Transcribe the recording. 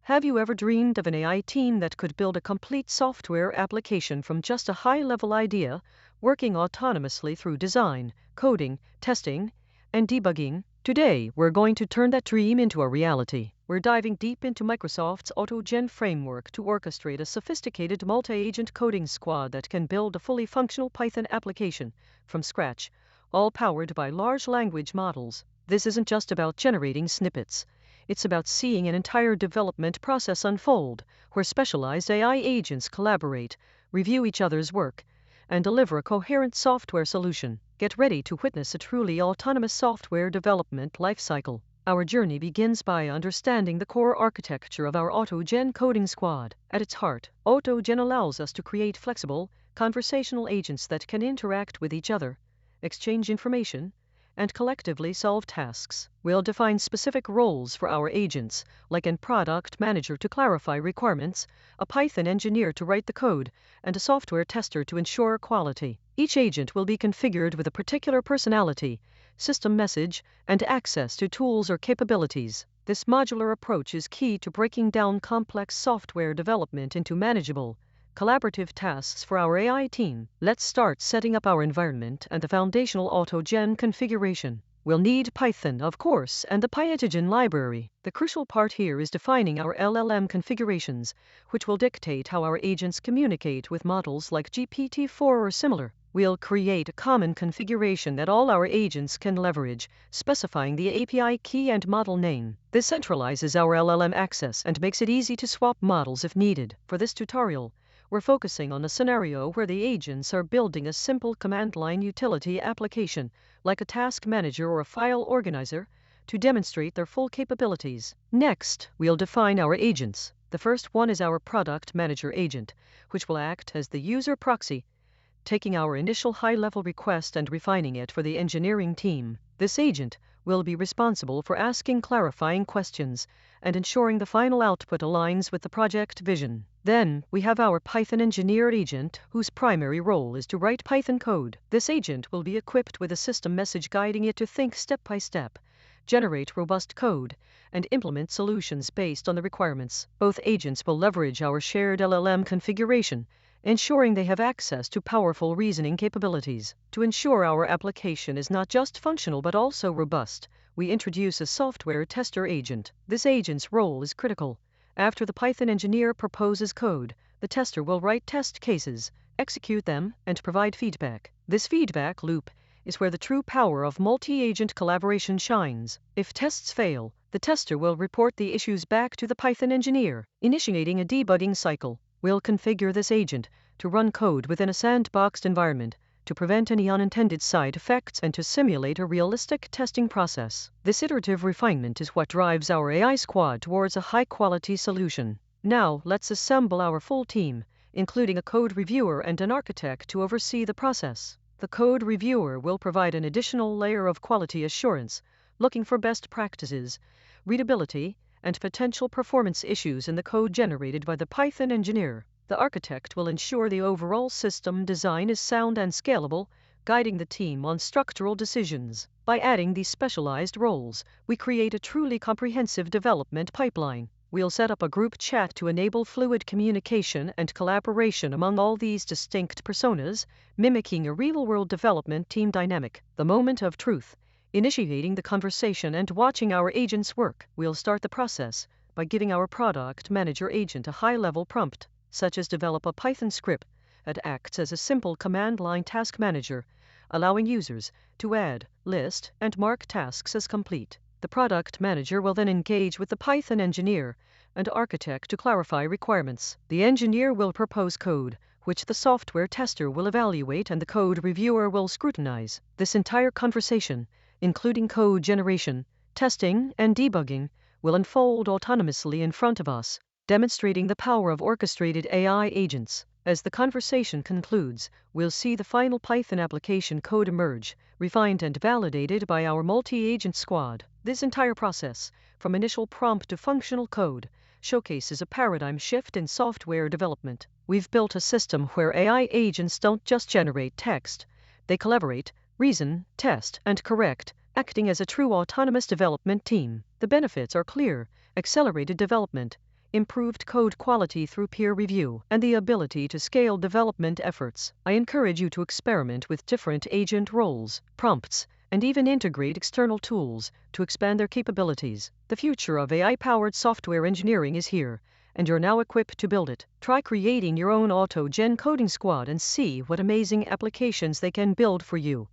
Have you ever dreamed of an AI team that could build a complete software application from just a high-level idea, working autonomously through design, coding, testing, and debugging? Today, we're going to turn that dream into a reality. We're diving deep into Microsoft's AutoGen framework to orchestrate a sophisticated multi-agent coding squad that can build a fully functional Python application from scratch, all powered by large language models. This isn't just about generating snippets. It's about seeing an entire development process unfold, where specialized AI agents collaborate, review each other's work, and deliver a coherent software solution. Get ready to witness a truly autonomous software development lifecycle. Our journey begins by understanding the core architecture of our AutoGen coding squad. At its heart, AutoGen allows us to create flexible, conversational agents that can interact with each other, exchange information, and collectively solve tasks. We'll define specific roles for our agents, like a product manager to clarify requirements, a Python engineer to write the code, and a software tester to ensure quality. Each agent will be configured with a particular personality, system message, and access to tools or capabilities. This modular approach is key to breaking down complex software development into manageable, collaborative tasks for our AI team. Let's start setting up our environment and the foundational AutoGen configuration. We'll need Python, of course, and the AutoGen library. The crucial part here is defining our LLM configurations, which will dictate how our agents communicate with models like GPT-4 or similar. We'll create a common configuration that all our agents can leverage, specifying the API key and model name. This centralizes our LLM access and makes it easy to swap models if needed. For this tutorial, we're focusing on a scenario where the agents are building a simple command line utility application, like a task manager or a file organizer, to demonstrate their full capabilities. Next, we'll define our agents. The first one is our product manager agent, which will act as the user proxy, taking our initial high-level request and refining it for the engineering team. This agent will be responsible for asking clarifying questions and ensuring the final output aligns with the project vision. Then, we have our Python engineer agent, whose primary role is to write Python code. This agent will be equipped with a system message guiding it to think step by step, generate robust code, and implement solutions based on the requirements. Both agents will leverage our shared LLM configuration, ensuring they have access to powerful reasoning capabilities. To ensure our application is not just functional but also robust, we introduce a software tester agent. This agent's role is critical. After the Python engineer proposes code, the tester will write test cases, execute them, and provide feedback. This feedback loop is where the true power of multi-agent collaboration shines. If tests fail, the tester will report the issues back to the Python engineer, initiating a debugging cycle. We'll configure this agent to run code within a sandboxed environment, to prevent any unintended side effects and to simulate a realistic testing process. This iterative refinement is what drives our AI squad towards a high-quality solution. Now, let's assemble our full team, including a code reviewer and an architect to oversee the process. The code reviewer will provide an additional layer of quality assurance, looking for best practices, readability, and potential performance issues in the code generated by the Python engineer. The architect will ensure the overall system design is sound and scalable, guiding the team on structural decisions. By adding these specialized roles, we create a truly comprehensive development pipeline. We'll set up a group chat to enable fluid communication and collaboration among all these distinct personas, mimicking a real-world development team dynamic. The moment of truth, initiating the conversation and watching our agents work. We'll start the process by giving our product manager agent a high-level prompt, such as develop a Python script that acts as a simple command line task manager, allowing users to add, list, and mark tasks as complete. The product manager will then engage with the Python engineer and architect to clarify requirements. The engineer will propose code, which the software tester will evaluate and the code reviewer will scrutinize. This entire conversation, including code generation, testing, and debugging, will unfold autonomously in front of us, demonstrating the power of orchestrated AI agents. As the conversation concludes, we'll see the final Python application code emerge, refined and validated by our multi-agent squad. This entire process, from initial prompt to functional code, showcases a paradigm shift in software development. We've built a system where AI agents don't just generate text, they collaborate, reason, test, and correct, acting as a true autonomous development team. The benefits are clear: accelerated development, improved code quality through peer review, and the ability to scale development efforts. I encourage you to experiment with different agent roles, prompts, and even integrate external tools to expand their capabilities. The future of AI-powered software engineering is here, and you're now equipped to build it. Try creating your own AutoGen coding squad and see what amazing applications they can build for you.